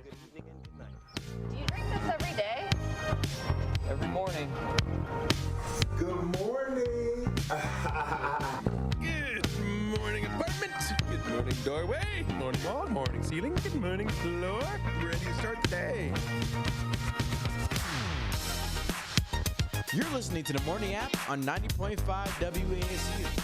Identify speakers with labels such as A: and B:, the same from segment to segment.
A: good evening, and good night.
B: Do you drink this every day?
C: Every morning.
D: Good morning.
A: Good morning, apartment. Good morning, doorway. Morning wall, morning ceiling. Good morning, floor. Ready to start the day.
E: You're listening to the Morning App on 90.5 WASU.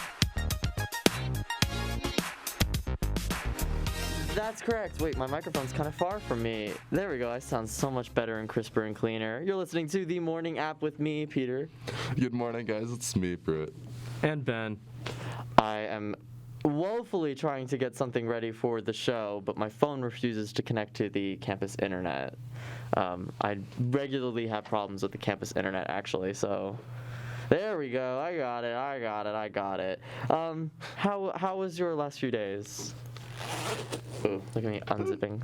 F: That's correct. Wait, my microphone's kind of far from me. There we go. I sound so much better and crisper and cleaner. You're listening to the Morning App with me, Peter.
G: Good morning, guys. It's me, Pruett.
C: And Ben.
F: I am woefully trying to get something ready for the show, but my phone refuses to connect to the campus internet. I regularly have problems with the campus internet, actually, so there we go. I got it. How was your last few days? Ooh, look at me unzipping.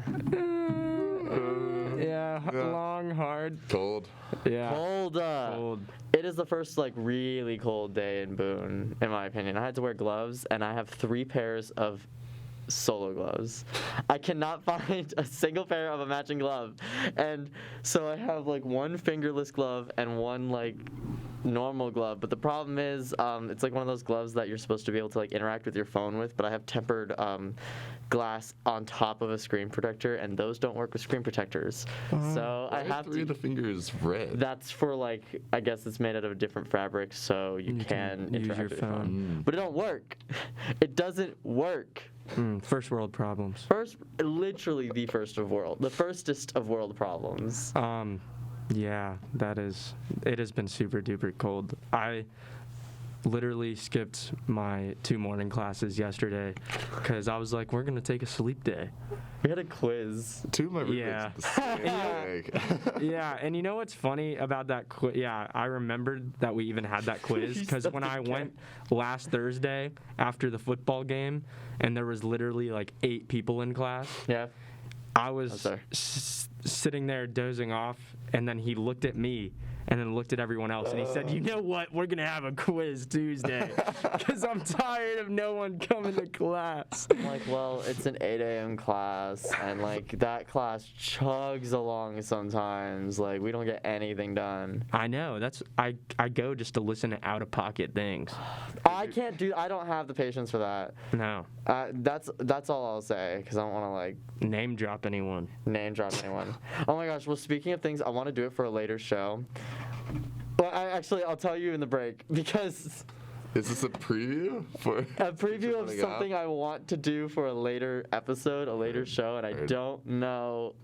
C: Yeah, long, hard.
G: Cold.
C: Yeah.
F: Cold. It is the first really cold day in Boone, in my opinion. I had to wear gloves, and I have 3 pairs of solo gloves. I cannot find a single pair of a matching glove, and so I have one fingerless glove and one normal glove. But the problem is, it's one of those gloves that you're supposed to be able to interact with your phone with, but I have tempered glass on top of a screen protector, and those don't work with screen protectors. So I have
G: 3 of the fingers red.
F: That's for I guess it's made out of a different fabric, so you can
C: use
F: interact
C: your
F: with your
C: phone.
F: phone. But it don't work. It doesn't work.
C: First world problems.
F: Literally the firstest of world problems.
C: Yeah, it has been super duper cold. I literally skipped my 2 morning classes yesterday because I was like, we're going to take a sleep day.
F: We had a quiz.
G: 2 of my roommates
C: Yeah.
G: the same thing.
C: Yeah, and you know what's funny about that quiz? Yeah, I remembered that we even had that quiz because when I went last Thursday after the football game and there was literally 8 people in class.
F: Yeah.
C: I was sitting there dozing off, and then he looked at me and then looked at everyone else, and he said, you know what, we're going to have a quiz Tuesday because I'm tired of no one coming to class.
F: I'm well, it's an 8 a.m. class, and that class chugs along sometimes. We don't get anything done.
C: I know. I go just to listen to out-of-pocket things.
F: I don't have the patience for that.
C: No.
F: That's all I'll say, because I don't want to
C: Name drop anyone.
F: Oh my gosh, well, speaking of things, I want to do it for a later show. But I'll tell you in the break, because
G: Is this a preview for
F: a preview of something I want to do for a later episode, a later show, and I don't know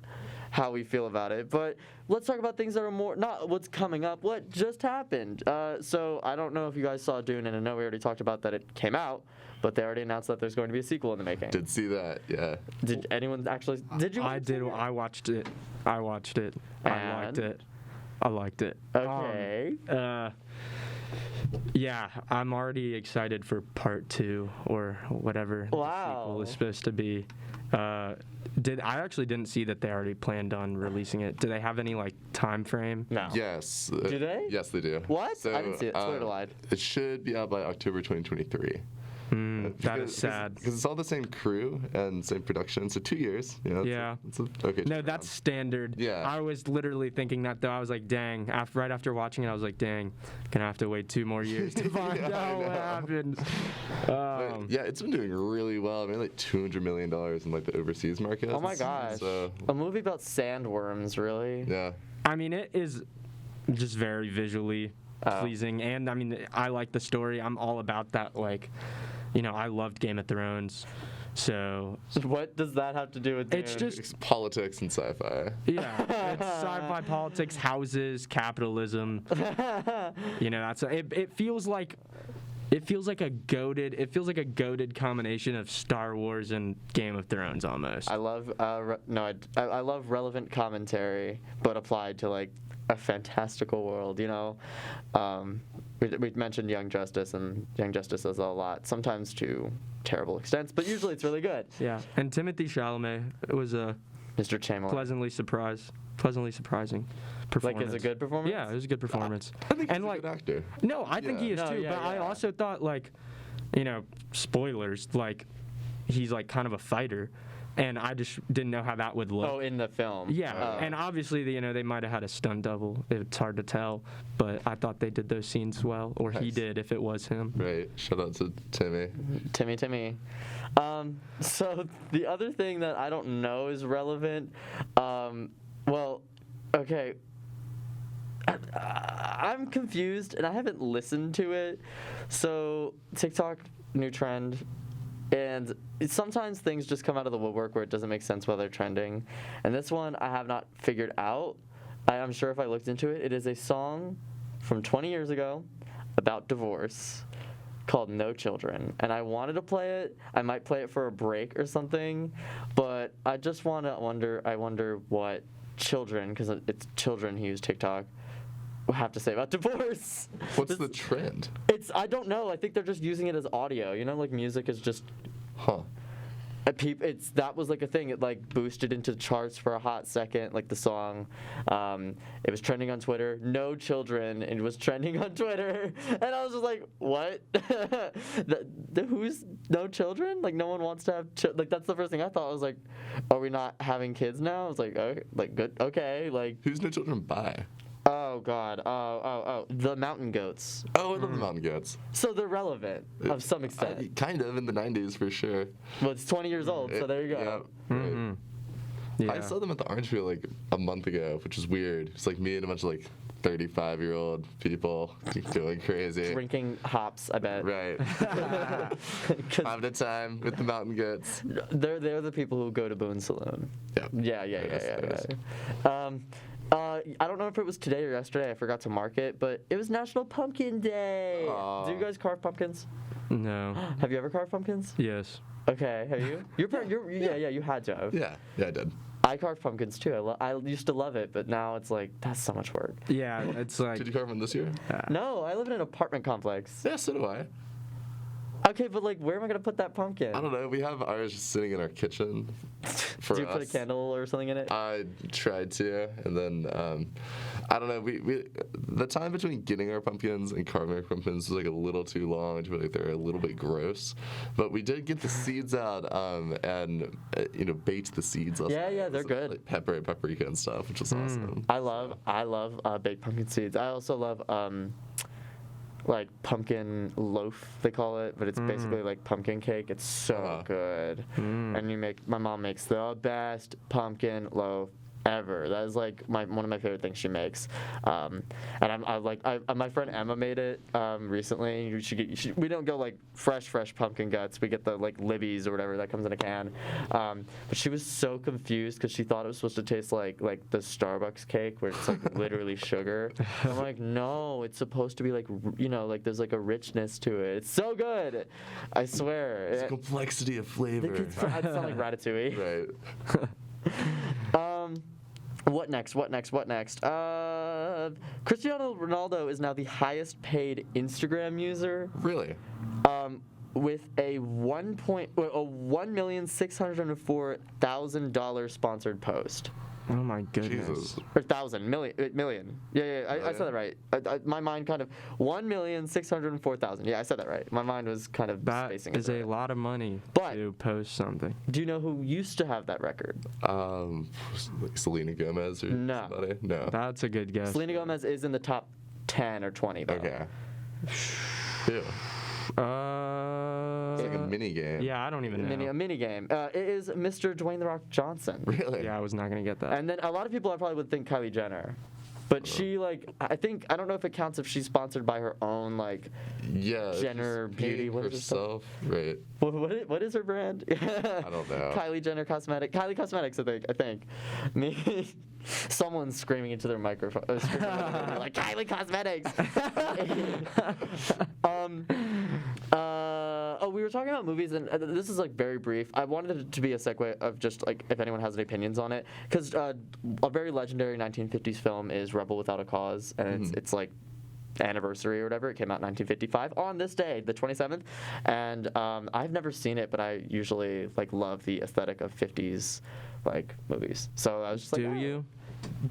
F: how we feel about it. But let's talk about things that are more, not what's coming up, what just happened. So I don't know if you guys saw Dune, and I know we already talked about that it came out, but they already announced that there's going to be a sequel in the making.
G: Did see that, yeah.
F: Did anyone actually, did you?
C: I did. I watched it. I liked it. I liked it.
F: Okay.
C: Yeah, I'm already excited for part 2 or whatever the sequel is supposed to be. I actually didn't see that they already planned on releasing it. Do they have any time frame?
F: No.
G: Yes.
F: Do they?
G: Yes, they do.
F: What?
G: So,
F: I didn't see it. Swear to lied.
G: It should be out by October 2023.
C: That is sad.
G: Because it's all the same crew and same production, so 2 years.
C: Yeah.
G: It's okay.
C: No, that's standard.
G: Yeah.
C: I was literally thinking that, though. I was like, dang. Right after watching it, I was like, dang, gonna have to wait 2 more years to find out what happens.
G: But, yeah, it's been doing really well. I mean, $200 million in the overseas market.
F: Oh my gosh.
G: So,
F: a movie about sandworms, really?
G: yeah.
C: I mean, it is just very visually pleasing, and I mean, I like the story. I'm all about that. I loved Game of Thrones, so.
F: What does that have to do with Dune?
C: It's just
G: It's politics and sci-fi.
C: yeah, it's sci-fi, politics, houses, capitalism. It feels like a goated combination of Star Wars and Game of Thrones almost.
F: I love I love relevant commentary, but applied to a fantastical world. We mentioned Young Justice, and Young Justice does a lot, sometimes to terrible extents, but usually it's really good.
C: Yeah, and Timothée Chalamet was a
F: Mr. Chamberlain.
C: pleasantly surprising performance.
F: It's a good performance?
C: Yeah, it was a good performance.
G: I think he's a good actor.
C: No, I think he is too.
F: Yeah,
C: but I
F: yeah.
C: also thought, spoilers, he's kind of a fighter. and I just didn't know how that would look.
F: Oh, in the film.
C: Yeah, and obviously, they might have had a stunt double. It's hard to tell, but I thought they did those scenes well, or he
G: Nice.
C: did if it was him.
G: Right. Shout out to Timmy.
F: Timmy. So the other thing that I don't know is relevant. Well, okay. I'm confused, and I haven't listened to it. So TikTok, new trend. And sometimes things just come out of the woodwork where it doesn't make sense while they're trending. And this one I have not figured out. I'm sure if I looked into it, it is a song from 20 years ago about divorce called No Children. And I wanted to play it. I might play it for a break or something. But I just want to wonder what children, because it's children who use TikTok, will have to say about divorce.
G: What's the trend?
F: I don't know. I think they're just using it as audio. Like music is just.
G: Huh.
F: That was like a thing. It like boosted into the charts for a hot second, like the song. It was trending on Twitter. No Children. It was trending on Twitter, and I was just like, what? Who's No Children? Like no one wants to have like that's the first thing I thought. I was like, are we not having kids now? I was like, oh, like good, okay, like.
G: Who's No Children by?
F: Oh God. Oh. The Mountain Goats.
G: Oh, I love the Mountain Goats.
F: So they're relevant of some extent.
G: Kind of in the 90s for sure.
F: Well, it's 20 years old, so there you go.
G: Yeah. Right.
C: Yeah.
G: I saw them at the Orange Field like a month ago, which is weird. It's like me and a bunch of like 35-year-old people going crazy.
F: Drinking hops, I bet.
G: Right.
F: 'Cause
G: Having a time with the Mountain Goats.
F: they're the people who go to Boone Saloon.
G: Yeah.
F: Yeah. I don't know if it was today or yesterday. I forgot to mark it, but it was National Pumpkin Day.
G: Aw.
F: Do you guys carve pumpkins?
C: No.
F: Have you ever carved pumpkins?
C: Yes.
F: Okay, have you? Yeah, you had to have.
G: Yeah, I did.
F: I carved pumpkins too. I used to love it, but now it's like that's so much work.
C: Yeah, it's like.
G: Did you carve one this year?
F: No, I live in an apartment complex.
G: Yeah, so do I.
F: Okay, but like, where am I gonna put that pumpkin?
G: I don't know. We have ours just sitting in our kitchen for
F: Do you
G: us.
F: put a candle or something in it?
G: I tried to, and then I don't know. We the time between getting our pumpkins and carving our pumpkins was like a little too long. I feel like they're a little bit gross, but we did get the seeds out and baked the seeds. Last night.
F: Yeah,
G: It
F: they're
G: was,
F: good.
G: Like pepper and paprika and stuff, which was awesome.
F: I love baked pumpkin seeds. I also love like pumpkin loaf, they call it, but it's basically like pumpkin cake. It's so good. And my mom makes the best pumpkin loaf ever. That is like one of my favorite things she makes. And my friend Emma made it recently. We don't go like fresh pumpkin guts. We get the like Libby's or whatever that comes in a can. But she was so confused because she thought it was supposed to taste like the Starbucks cake where it's like literally sugar. And I'm like, no, it's supposed to be like like there's like a richness to it. It's so good. I swear.
G: It's complexity of flavor.
F: It sounds like Ratatouille.
G: Right.
F: What next? Cristiano Ronaldo is now the highest paid Instagram user.
G: Really?
F: With a $1,604,000 sponsored post.
C: Oh my goodness.
G: Jesus.
F: Or million. Yeah, I said that right. My mind kind of 1,604,000. Yeah, I said that right. My mind was kind of
C: That
F: spacing.
C: is a lot of money
F: But-
C: to post something.
F: Do you know who used to have that record?
G: Like Selena Gomez or
F: No.
G: somebody? No.
C: That's a good guess.
F: Selena Gomez is in the top 10 or 20 though.
G: Okay. Ew. It's like a mini game.
C: Yeah, I don't even know.
F: A mini game. It is Mr. Dwayne The Rock Johnson.
G: Really?
C: Yeah, I was not gonna get that.
F: And then a lot of people I probably would think Kylie Jenner. But she I don't know if it counts if she's sponsored by her own
G: Yeah.
F: Jenner
G: she's
F: Beauty,
G: paying
F: what is it
G: herself. Right.
F: what is her brand? I
G: don't know.
F: Kylie Jenner Kylie Cosmetics, I think. Me, someone's screaming into their microphone. Like Kylie Cosmetics. We were talking about movies, and this is like very brief. I wanted it to be a segue of just like if anyone has any opinions on it, because a very legendary 1950s film is Rebel Without a Cause, and it's like anniversary or whatever. It came out in 1955 on this day, the 27th, and I've never seen it, but I usually like love the aesthetic of 50s like movies. So I was just like,
C: Do you?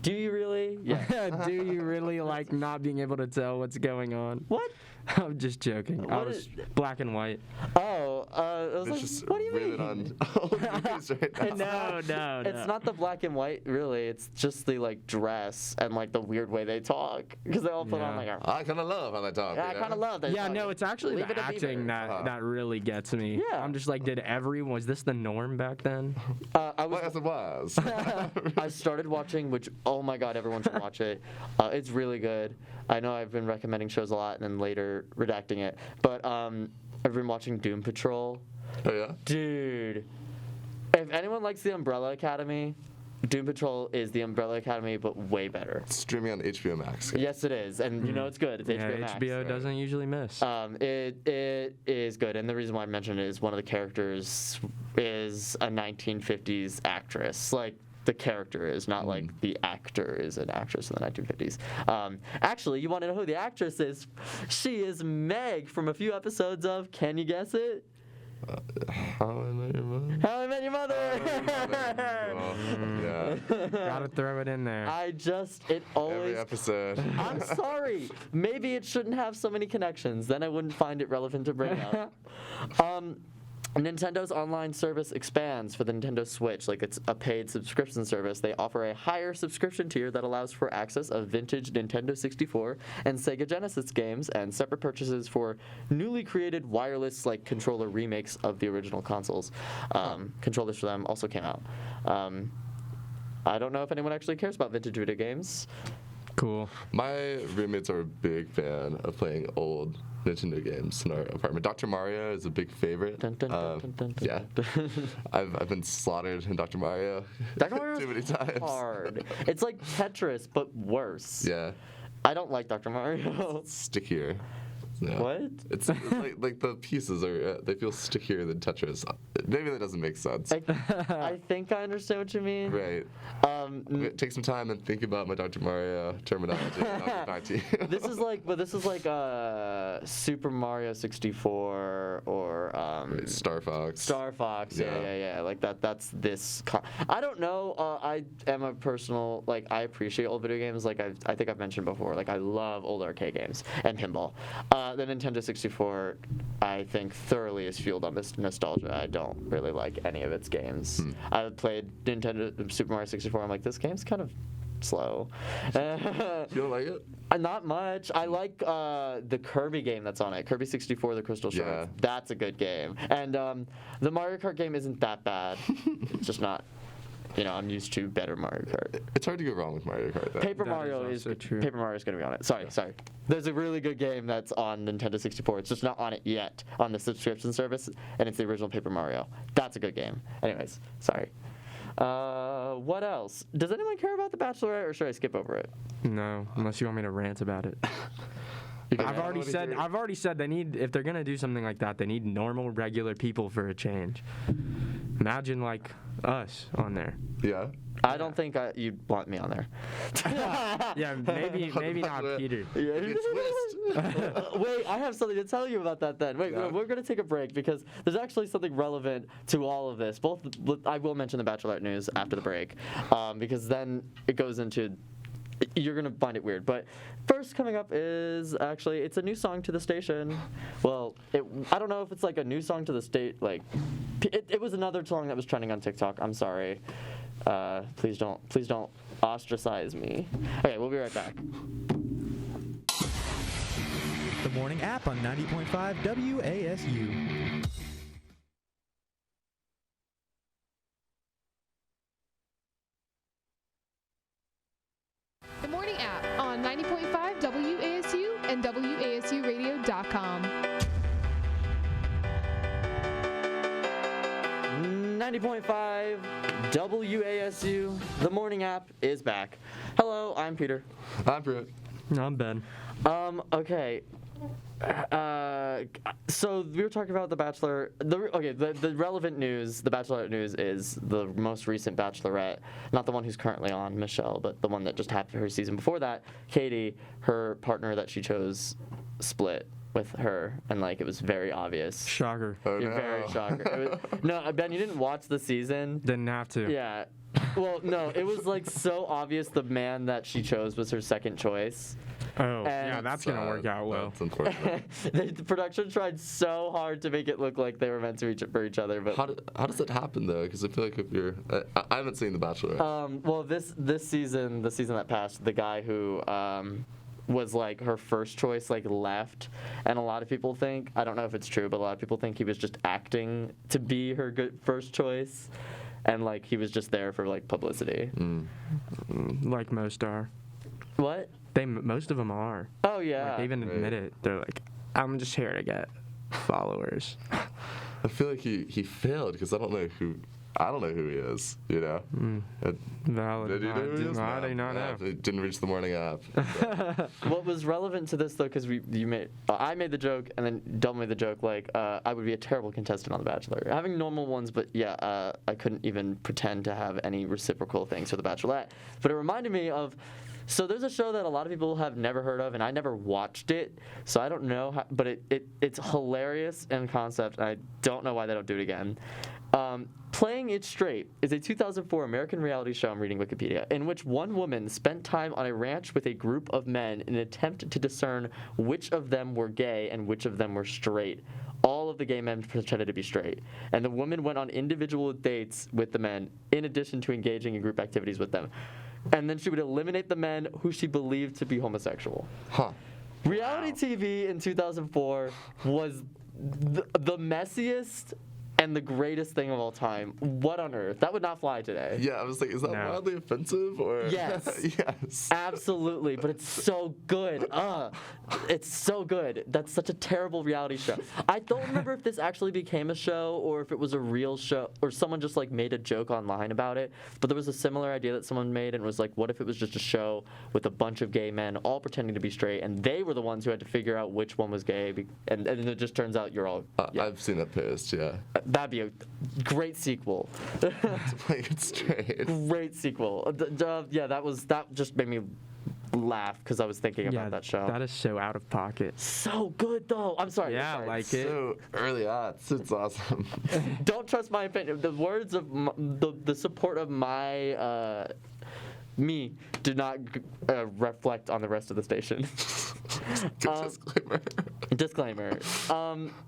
F: Do you really? Yeah.
C: Do you really like not being able to tell what's going on?
F: What?
C: I'm just joking. I
F: What
C: was
F: is-
C: black and white.
F: Oh, I was
G: It's
F: like,
G: just
F: what do you
G: rivet
F: mean?
G: on old movies right now.
C: No.
F: It's not the black and white, really. It's just the like dress and like the weird way they talk, because they all put on like
C: Yeah.
F: a.
G: I kind of love how they talk.
F: Yeah, I
G: you know?
F: kind of love that.
C: Yeah, no, it's actually
F: Leave
C: the
F: it a
C: acting
F: beaver.
C: that really gets me.
F: Yeah.
C: I'm just like, was this the norm back then?
F: I
G: Well,
F: was.
G: yes, it was.
F: I started watching, which oh my god, everyone should watch it. It's really good. I know I've been recommending shows a lot and then later redacting it, but I've been watching Doom Patrol.
G: Oh yeah.
F: Dude, if anyone likes The Umbrella Academy, Doom Patrol is The Umbrella Academy, but way better.
G: It's streaming on HBO Max.
F: Yes, it is, and you know it's good. It's
C: Yeah,
F: HBO Max.
C: HBO doesn't usually miss.
F: It is good, and the reason why I mentioned it is one of the characters is a 1950s actress. Like the character is, not like the actor is an actress in the 1950s. Actually, you want to know who the actress is? She is Meg from a few episodes of Can You Guess It?
G: How I Met Your Mother.
F: How I Met Your Mother.
G: Yeah.
C: Gotta throw it in there.
F: It
G: Every
F: always.
G: episode.
F: I'm sorry. Maybe it shouldn't have so many connections. Then I wouldn't find it relevant to bring up. Nintendo's online service expands for the Nintendo Switch. Like, it's a paid subscription service. They offer a higher subscription tier that allows for access of vintage Nintendo 64 and Sega Genesis games, and separate purchases for newly created wireless like controller remakes of the original consoles. Controllers for them also came out. I don't know if anyone actually cares about vintage video games.
C: Cool.
G: My roommates are a big fan of playing old Nintendo games in our apartment. Dr. Mario is a big favorite.
F: Dun, dun, dun, dun, dun,
G: Yeah.
F: dun.
G: I've been slaughtered in Dr. Mario
F: Dr. Mario's
G: too many times.
F: hard. It's like Tetris, but worse.
G: Yeah.
F: I don't like Dr. Mario.
G: Stickier. Yeah.
F: What?
G: It's like the pieces are they feel stickier than Tetris. Maybe that doesn't make sense.
F: I think I understand what you mean.
G: Right. Take some time and think about my Dr. Mario terminology, and I'll get back to you.
F: This is like Super Mario 64 or
G: Star Fox.
F: Star Fox. Yeah. Like that. That's this. I don't know. I am a personal I appreciate old video games. Like I think I've mentioned before. Like I love old arcade games and pinball. The Nintendo 64, I think, thoroughly is fueled on this nostalgia. I don't really like any of its games. I played Super Mario 64. I'm like, this game's kind of slow.
G: You don't like it?
F: Not much. I like the Kirby game that's on it. Kirby 64, The Crystal Shards.
G: Yeah.
F: That's a good game. And the Mario Kart game isn't that bad. It's just not. I'm used to better Mario Kart.
G: It's hard to go wrong with Mario Kart, though.
F: Paper
C: That
F: Mario
C: is also true.
F: Paper Mario is going to be on it. Sorry. There's a really good game that's on Nintendo 64. It's just not on it yet on the subscription service, and it's the original Paper Mario. That's a good game. Anyways, sorry. What else? Does anyone care about The Bachelorette, or should I skip over it?
C: No, unless you want me to rant about it. I've already said they need, if they're gonna do something like that, they need normal, regular people for a change. Imagine like us on there.
G: Yeah.
F: I don't think you'd want me on there.
C: Yeah, maybe not Peter.
G: Maybe a twist.
F: Wait, I have something to tell you about that then. Wait,
G: Yeah.
F: we're going to take a break because there's actually something relevant to all of this. I will mention the Bachelorette news after the break because then it goes into. You're going to find it weird. But first coming up is actually, it's a new song to the station. Well, I don't know if it's like a new song to the state. Like, it was another song that was trending on TikTok. I'm sorry. Please don't ostracize me. Okay, we'll be right back.
H: The morning app on 90.5 WASU.
I: The morning app on 90.5 WASU and WASUradio.com.
F: 90.5 WASU. The morning app is back. Hello, I'm Peter.
G: I'm Pruett.
C: I'm Ben.
F: Okay. So we were talking about The Bachelor. The relevant news, the Bachelorette news, is the most recent Bachelorette, not the one who's currently on, Michelle, but the one that just happened her season before that. Katie, her partner that she chose, split with her, and it was very obvious.
C: Shocker.
G: Oh,
F: You're
G: no.
F: very shocker. No, Ben, you didn't watch the season.
C: Didn't have to.
F: Yeah. Well, no, it was so obvious the man that she chose was her second choice.
C: Oh, yeah,
F: And-
C: that's gonna work out well.
G: That's unfortunate.
F: The production tried so hard to make it look like they were meant to for each other, but
G: How does it happen though? Because I feel like if you're, I haven't seen The Bachelorette.
F: well, this season, the season that passed, the guy who was like her first choice like left, and a lot of people think, I don't know if it's true, but a lot of people think he was just acting to be her good first choice, and like he was just there for like publicity.
C: Like most are.
F: What?
C: Most of them are.
F: Oh yeah.
C: Like, they even admit it. They're like, I'm just here to get followers.
G: I feel like he failed because I don't know who he is. You know.
C: Valid.
G: Did you know who he is?
C: I do not know.
G: It didn't reach the morning app.
F: What was relevant to this though, because I made the joke and then Del made the joke like I would be a terrible contestant on The Bachelor, having normal ones, but yeah, I couldn't even pretend to have any reciprocal things for The Bachelorette. But it reminded me of. So there's a show that a lot of people have never heard of, and I never watched it, so I don't know how, but it's hilarious in concept, and I don't know why they don't do it again. Playing It Straight is a 2004 American reality show, I'm reading Wikipedia, in which one woman spent time on a ranch with a group of men in an attempt to discern which of them were gay and which of them were straight. All of the gay men pretended to be straight, and the woman went on individual dates with the men in addition to engaging in group activities with them. And then she would eliminate the men who she believed to be homosexual.
G: Huh.
F: Reality TV in 2004 was the messiest and the greatest thing of all time. What on earth? That would not fly today.
G: Yeah, I was like, is that
C: No.
G: wildly offensive or?
F: Yes.
G: Yes.
F: Absolutely, but it's so good. It's so good. That's such a terrible reality show. I don't remember if this actually became a show or if it was a real show or someone just like made a joke online about it. But there was a similar idea that someone made and was like, what if it was just a show with a bunch of gay men all pretending to be straight and they were the ones who had to figure out which one was gay and it just turns out you're all. Yeah.
G: I've seen that post. Yeah.
F: That'd be a great sequel.
G: Playing it straight.
F: Great sequel. Yeah, that just made me laugh because I was thinking about that show.
C: That is so out of pocket.
F: So good though. I'm sorry.
C: Yeah,
F: sorry.
C: like it.
G: So early on, it's awesome.
F: Don't trust my opinion. The words of the support of my me do not reflect on the rest of the station.
G: Good disclaimer.
F: Disclaimer.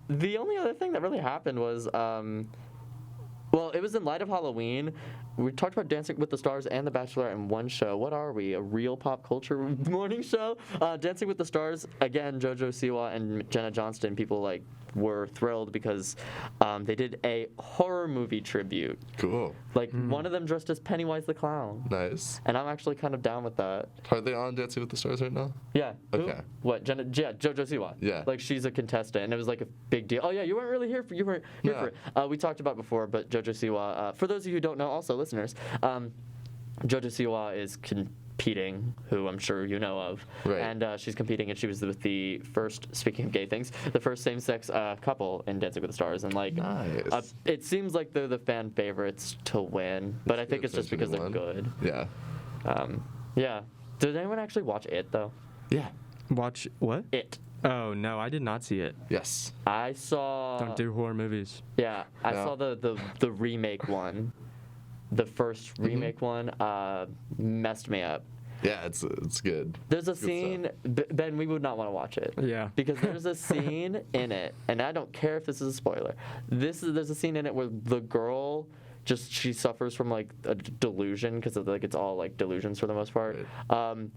F: The only other thing that really happened was, well, it was in light of Halloween. We talked about Dancing with the Stars and The Bachelor in one show. What are we? A real pop culture morning show? Dancing with the Stars, again, Jojo Siwa and Jenna Johnston, people like were thrilled because they did a horror movie tribute.
G: Cool.
F: Like one of them dressed as Pennywise the Clown.
G: Nice.
F: And I'm actually kind of down with that.
G: Are they on Dancing with the Stars right now?
F: Yeah. Who?
G: Okay.
F: What? Jenna? Yeah, Jojo Siwa.
G: Yeah.
F: Like she's a contestant, and it was like a big deal. Oh yeah, you weren't really here for for it. We talked about before, but Jojo Siwa. For those of you who don't know, also listeners, Jojo Siwa is competing, who I'm sure you know of,
G: Right.
F: and she's competing, and she was with the first. Speaking of gay things, the first same-sex couple in Dancing with the Stars, and like,
G: Nice.
F: it seems like they're the fan favorites to win, but I think it's just because they're good.
G: Yeah.
F: Yeah. Did anyone actually watch it though?
G: Yeah.
C: Watch what?
F: It.
C: Oh no, I did not see it.
G: Yes.
F: I saw.
C: Don't do horror movies.
F: Yeah, I
G: No.
F: saw the remake one. The first remake one messed me up.
G: Yeah, it's good.
F: There's a
G: Good
F: scene, Ben, we would not want to watch it.
C: Yeah.
F: Because there's a scene in it, and I don't care if this is a spoiler. There's a scene in it where the girl she suffers from like a delusion because like it's all like delusions for the most part.
G: Right.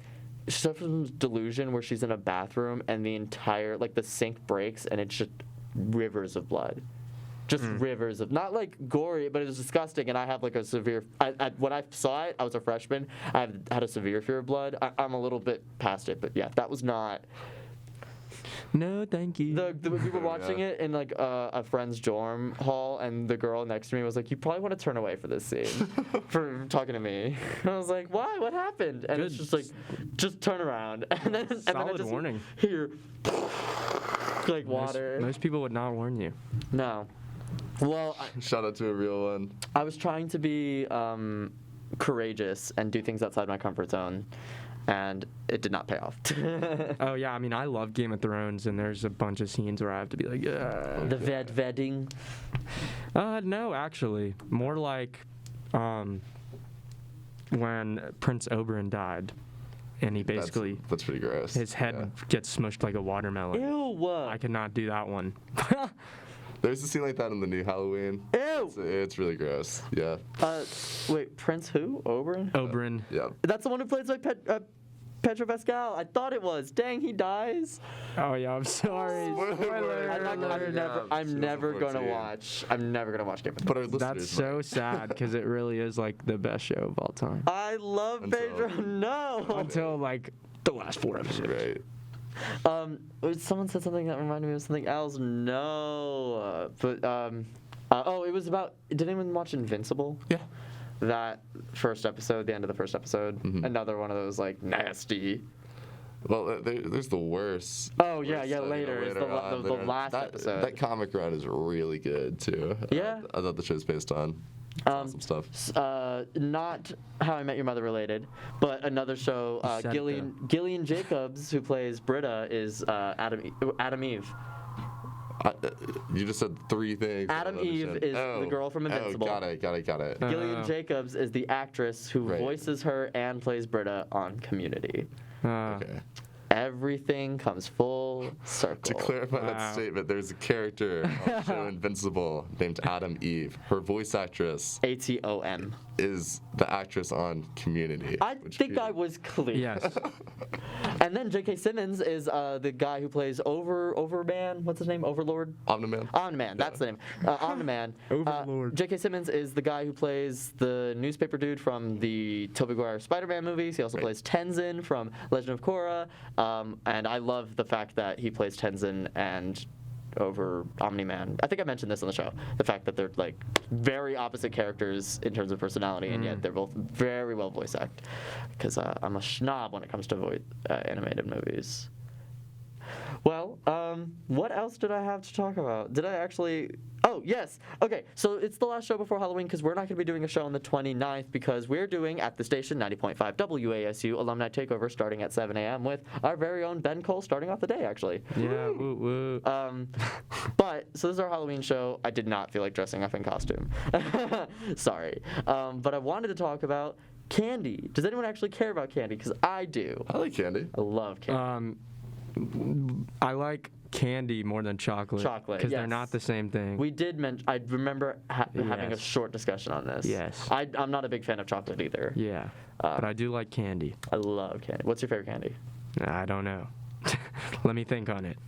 F: She suffers from delusion where she's in a bathroom and the entire like the sink breaks and it's just rivers of blood. Just rivers of, not like gory, but it was disgusting. And I have like a severe, when I saw it, I was a freshman. I had a severe fear of blood. I'm a little bit past it, but yeah, that was not.
C: No, thank you.
F: We were watching it in like a friend's dorm hall, and the girl next to me was like, "You probably want to turn away for this scene, for talking to me." And I was like, "Why? What happened?" And it's just like, "Just turn around." And then I just
C: warning.
F: hear like water.
C: Most people would not warn you.
F: No. Well,
G: Shout out to a real one.
F: I was trying to be courageous and do things outside my comfort zone, and it did not pay off.
C: Oh yeah, I mean I love Game of Thrones, and there's a bunch of scenes where I have to be like,
F: The wedding.
C: No, actually, more like when Prince Oberyn died. and he basically
G: That's pretty gross.
C: his head gets smushed like a watermelon.
F: Ew.
C: I could not do that one.
G: There's a scene like that in the new Halloween.
F: Ew.
G: It's really gross. Yeah.
F: Wait, Prince who? Oberyn?
C: Oberyn.
G: Yeah.
F: That's the one who plays like Pedro Pascal. I thought it was. Dang, he dies.
C: Oh yeah, I'm sorry.
F: I'm never gonna watch. I'm never gonna watch Game of Thrones.
G: But our listeners
C: That's so sad because it really is like the best show of all time.
F: I love Pedro. No.
C: Until like the last 4 episodes.
G: Right.
F: Someone said something that reminded me of something else. No. It was about. Did anyone watch Invincible?
G: Yeah.
F: That first episode, the end of the first episode.
G: Mhm.
F: Another one of those like nasty.
G: Well, there's the worst.
F: Oh yeah, later. It's the last episode.
G: That comic run is really good too.
F: Yeah.
G: I thought the show's based on awesome stuff.
F: Not How I Met Your Mother related, but another show. Gillian Jacobs, who plays Britta, is Adam Eve.
G: You just said 3 things.
F: Adam Eve is the girl from Invincible.
G: Oh, got it.
F: Gillian Jacobs is the actress who voices her and plays Britta on Community.
G: Okay.
F: Everything comes full circle.
G: To clarify that statement, there's a character on the show Invincible named Adam Eve. Her voice actress
F: Atom
G: is the actress on Community.
F: I think I was clear.
C: Yes.
F: And then J.K. Simmons is the guy who plays Overman. What's his name? Overlord?
G: Omni-Man.
F: Omni-Man, that's the name. Omni-Man.
C: Overlord.
F: J.K. Simmons is the guy who plays the newspaper dude from the Tobey Maguire Spider-Man movies. He also plays Tenzin from Legend of Korra. And I love the fact that he plays Tenzin and over Omni-Man. I think I mentioned this on the show. The fact that they're like very opposite characters in terms of personality, and yet they're both very well voice acted. Because I'm a schnob when it comes to animated movies. Well, what else did I have to talk about? Did I actually... Oh, yes. Okay, so it's the last show before Halloween because we're not going to be doing a show on the 29th because we're doing, at the station, 90.5 WASU Alumni Takeover starting at 7 a.m. with our very own Ben Cole starting off the day, actually.
C: Yeah, woo woo.
F: So this is our Halloween show. I did not feel like dressing up in costume. Sorry. But I wanted to talk about candy. Does anyone actually care about candy? Because I do.
G: I like candy.
F: I love candy.
C: I like candy more than chocolate.
F: Chocolate,
C: because they're not the same thing.
F: We did mention. I remember having a short discussion on this.
C: Yes.
F: I'm not a big fan of chocolate either.
C: Yeah, but I do like candy.
F: I love candy. What's your favorite candy?
C: I don't know. Let me think on it.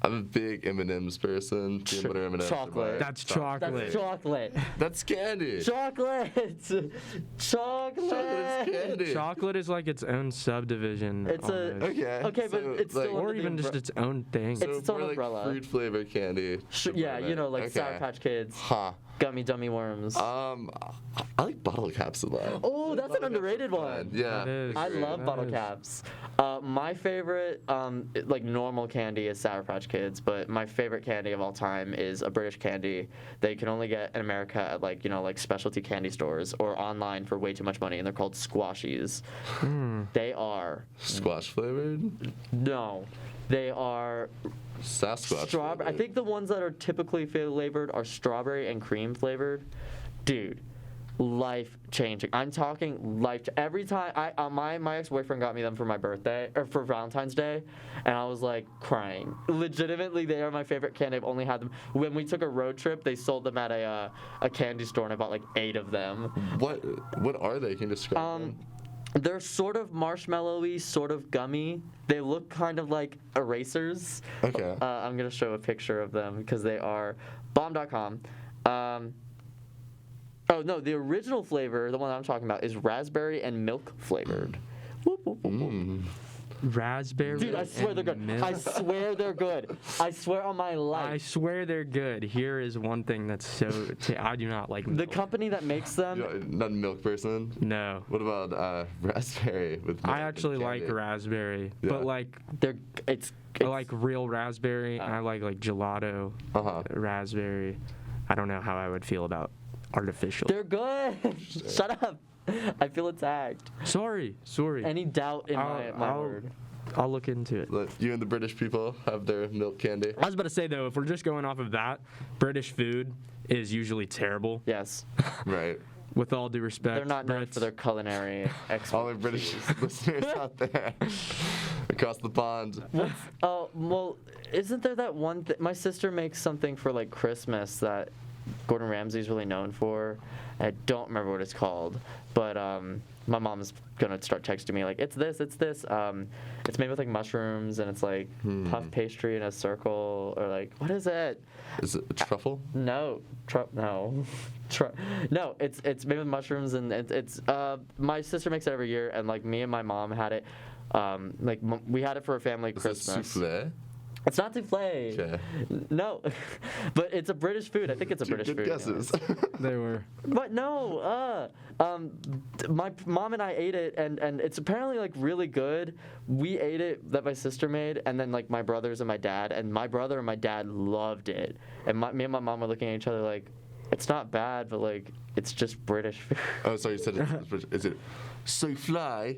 G: I'm a big M&M's person. Peanut butter M&M's.
F: Chocolate.
C: That's chocolate.
F: That's chocolate.
G: That's candy.
F: Chocolate. Chocolate.
G: Chocolate is candy.
C: Chocolate is like its own subdivision.
F: It's
C: almost.
F: Okay, but it's
G: like,
F: still
C: or
F: under
C: even
F: the
C: just its own thing.
G: So
F: It's its own
G: more like
F: umbrella.
G: fruit flavored candy.
F: Yeah, you know, like Sour Patch Kids, Gummy Dummy Worms.
G: I like bottle caps a lot.
F: Oh, that's an underrated one.
G: Yeah.
C: That is.
F: I love
C: That
F: bottle
C: is.
F: caps. My favorite, like normal candy is Sour Patch Kids, but my favorite candy of all time is a British candy that you can only get in America at like specialty candy stores or online for way too much money, and they're called Squashies. They are
G: Squash flavored?
F: no, they are
G: Sasquatch.
F: strawberry. I think the ones that are typically flavored are strawberry and cream flavored. Dude, life changing. I'm talking life. Every time my ex-boyfriend got me them for my birthday or for Valentine's Day, and I was like crying. Legitimately, they are my favorite candy. I've only had them when we took a road trip. They sold them at a candy store, and I bought like 8 of them.
G: What are they? Can you describe them?
F: They're sort of marshmallowy, sort of gummy. They look kind of like erasers.
G: Okay.
F: I'm going to show a picture of them because they are bomb.com. Oh, no, the original flavor, the one I'm talking about, is raspberry and milk flavored. Whoop, whoop, whoop, whoop.
C: Raspberry.
F: Dude, I swear they're good.
C: milk.
F: I swear they're good. I swear on my
C: I
F: life.
C: swear they're good. Here is one thing that's so. I do not like milk.
F: The company that makes them.
G: You're not a milk person?
C: No.
G: What about raspberry with milk
C: I actually
G: and
C: like
G: candy?
C: raspberry,
G: Yeah.
C: but like
F: I
C: I like real raspberry, and I like gelato raspberry. I don't know how I would feel about artificial.
F: They're good. Shut up. I feel attacked.
C: Sorry.
F: Any doubt in my word?
C: I'll look into it.
G: Let you and the British people have their milk candy.
C: I was about to say though, if we're just going off of that, British food is usually terrible.
F: Yes.
G: Right.
C: With all due respect,
F: They're not known
C: Brits.
F: for their culinary expertise.
G: All our British listeners out there across the pond.
F: Oh, well, isn't there that one thing? My sister makes something for like Christmas that Gordon Ramsay's really known for. I don't remember what it's called, but my mom's gonna start texting me like, it's this. It's made with like mushrooms and it's like puff pastry in a circle or like, what is it?
G: Is it truffle?
F: No, no. No, it's made with mushrooms and it's my sister makes it every year and like me and my mom had it. We had it for a family
G: Is it
F: Christmas.
G: souffle?
F: It's not souffle.
G: Okay.
F: No, but it's a British food. I think it's a
G: Two
F: British
G: good
F: food.
G: guesses.
C: They were.
F: But no, my mom and I ate it, and it's apparently like really good. We ate it that my sister made, and then like my brothers and my dad, and my brother and my dad loved it. And me and my mom were looking at each other like, it's not bad, but like it's just British food.
G: Oh, sorry, you said it's is it souffle?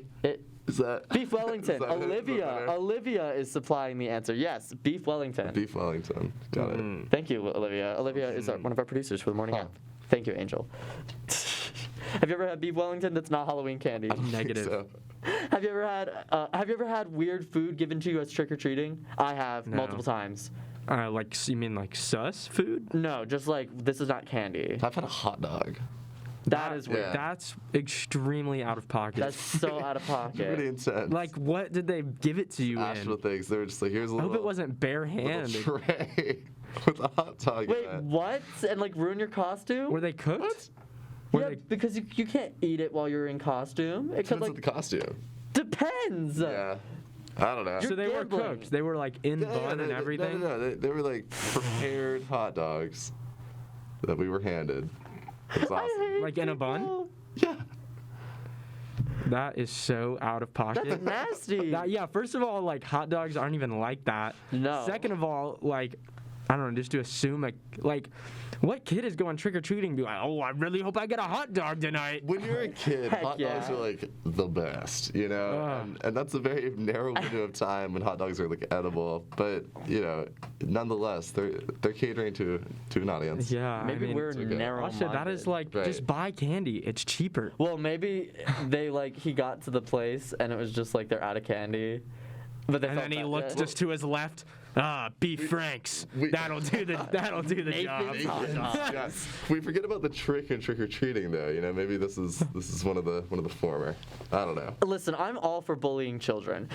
G: Is that
F: Beef Wellington?
G: is that it? Is that better?
F: Olivia is supplying the answer. Yes, Beef Wellington.
G: Beef Wellington. Got it.
F: Thank you, Olivia. Olivia is one of our producers for the morning app. Thank you, Angel. Have you ever had beef Wellington? That's not Halloween candy.
C: Negative.
G: So,
F: Have you ever had weird food given to you as trick or treating? I have
C: No.
F: multiple times.
C: Like, you mean like sus food?
F: No, just like this is not candy.
G: I've had a hot dog.
F: That is weird.
G: Yeah.
C: That's extremely out of pocket.
F: That's so out of
G: Pretty
F: pocket.
G: intense.
C: Like, what did they give it to you
G: Actual
C: in?
G: things. They were just like, here's a
C: I
G: little,
C: hope it wasn't
G: little
C: bare-handed.
G: tray with a hot dog
F: Wait,
G: in it.
F: what? And like ruin your costume?
C: Were they cooked?
F: Yeah, because you can't eat it while you're in costume. It could
G: Depends on
F: like
G: the costume.
F: depends.
G: Yeah. I don't know.
C: So they were
F: gambling.
C: cooked. They were like in bun and everything.
G: No. They were like prepared hot dogs that we were handed. It was awesome.
C: Like in a bun?
G: Yeah.
C: That is so out of pocket.
F: That's nasty.
C: Yeah, first of all, like hot dogs aren't even like that.
F: No.
C: Second of all, like, I don't know, just to assume like what kid is going trick or treating? Be like, oh, I really hope I get a hot dog tonight.
G: When you're a kid,
F: Heck
G: hot dogs
F: yeah.
G: are like the best, you know?
C: Ugh.
G: And that's a very narrow window of time when hot dogs are like edible. But, you know, nonetheless, they're catering to an audience.
C: Yeah,
F: Maybe
C: I mean,
F: we're
G: okay.
F: narrow.
C: also, that is like
G: Right.
C: just buy candy. It's cheaper.
F: Well, maybe he got to the place and it was just like they're out of candy. But they
C: And
F: felt
C: then he
F: that-
C: looked
F: yeah.
C: just to his left. Beef Franks. That'll do the job.
F: Nathan's hot dogs.
G: Yeah. We forget about the trick and trick or treating though. You know, maybe this is one of the former. I don't know.
F: Listen, I'm all for bullying children,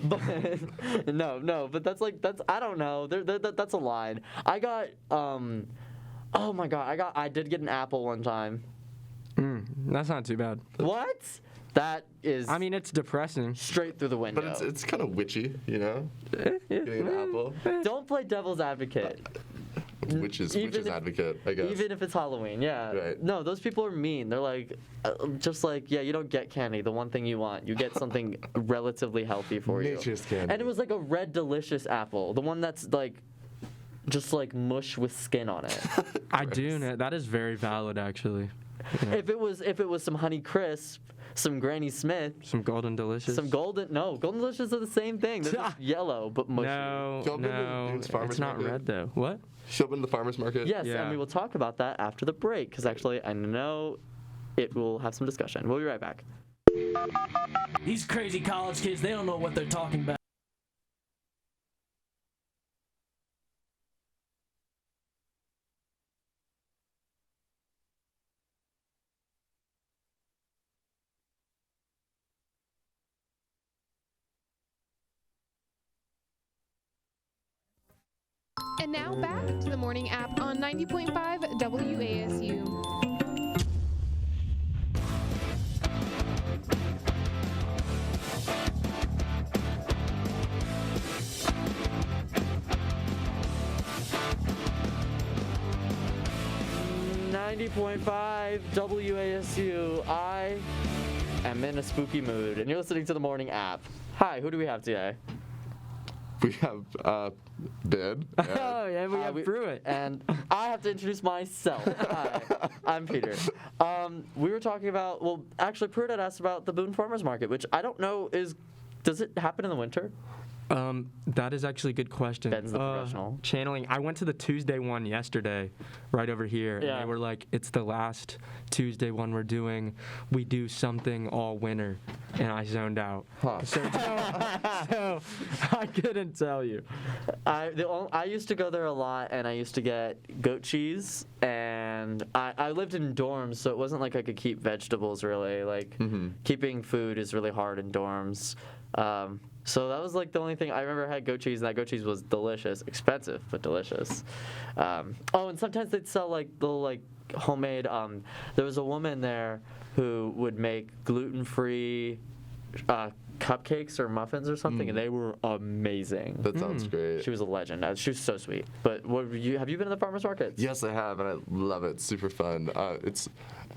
F: but no, but that's I don't know. That's a line. I got oh my god, I did get an apple one time.
C: That's not too bad.
F: What? That is.
C: I mean, it's depressing.
F: straight through the window.
G: But it's kind of witchy, you know? Getting an apple.
F: Don't play devil's advocate.
G: Witch's advocate, I guess.
F: Even if it's Halloween, yeah.
G: Right.
F: No, those people are mean. They're like, just like, yeah, you don't get candy, the one thing you want. You get something relatively healthy for you.
G: Nature's candy.
F: And it was like a red delicious apple, the one that's like, just like mush with skin on it.
C: I do know that is very valid, actually. Yeah.
F: If it was some Honey Crisp, some Granny Smith,
C: Some Golden Delicious.
F: Golden Delicious are the same thing. They're just yellow but mushy.
C: No,
G: Go up into
C: no,
G: Dune's Farmers
C: it's not
G: Market.
C: red though. What?
G: Show up in the farmer's market.
F: Yes,
C: Yeah.
F: and we will talk about that after the break, because actually I know it will have some discussion. We'll be right back.
J: These crazy college kids, they don't know what they're talking about.
I: And now back to the morning app on 90.5 WASU.
F: .5 WASU. I am in a spooky mood, and you're listening to the morning app. Hi, who do we have today?
G: We have Ben.
C: Oh yeah, we have Pruett.
F: And I have to introduce myself. Hi, I'm Peter. We were talking about, well, actually, Pruett had asked about the Boone Farmers Market, which I don't know does it happen in the winter?
C: That is actually a good question.
F: Ben's the professional.
C: Channeling. I went to the Tuesday one yesterday, right over here,
F: Yeah.
C: and they were like, "It's the last Tuesday one we're doing. We do something all winter," and I zoned out.
G: Huh.
C: So I couldn't tell you.
F: I used to go there a lot, and I used to get goat cheese, and I lived in dorms, so it wasn't like I could keep vegetables really. Like keeping food is really hard in dorms. So that was like the only thing I remember. I had goat cheese, and that goat cheese was delicious, expensive but delicious. Oh, and sometimes they'd sell like little like homemade. There was a woman there who would make gluten-free cupcakes or muffins or something, and they were amazing.
G: That sounds great.
F: She was a legend. She was so sweet. But have you been to the farmers markets?
G: Yes, I have, and I love it. Super fun. It's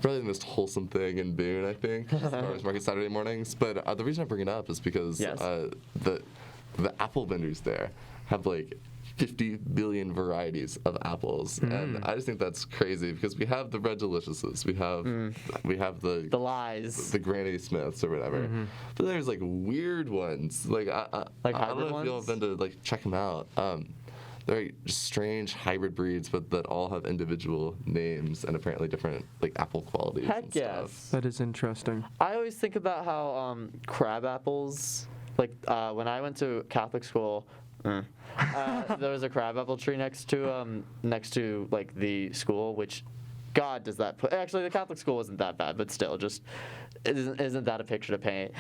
G: probably the most wholesome thing in Boone, I think. Farmers market Saturday mornings. But the reason I bring it up is because the apple vendors there have like 50 billion varieties of apples, and I just think that's crazy because we have the Red Deliciouses, we have the
F: lies,
G: the Granny Smiths or whatever, but there's like weird ones, like I don't know if y'all have been to like check them out. They're just strange hybrid breeds, but that all have individual names and apparently different like apple qualities.
F: Heck
G: and
F: yes.
G: stuff.
C: That is interesting.
F: I always think about how crab apples, like when I went to Catholic school, there was a crabapple tree next to like the school, which God does that put. Actually, the Catholic school wasn't that bad, but still, just isn't that a picture to paint?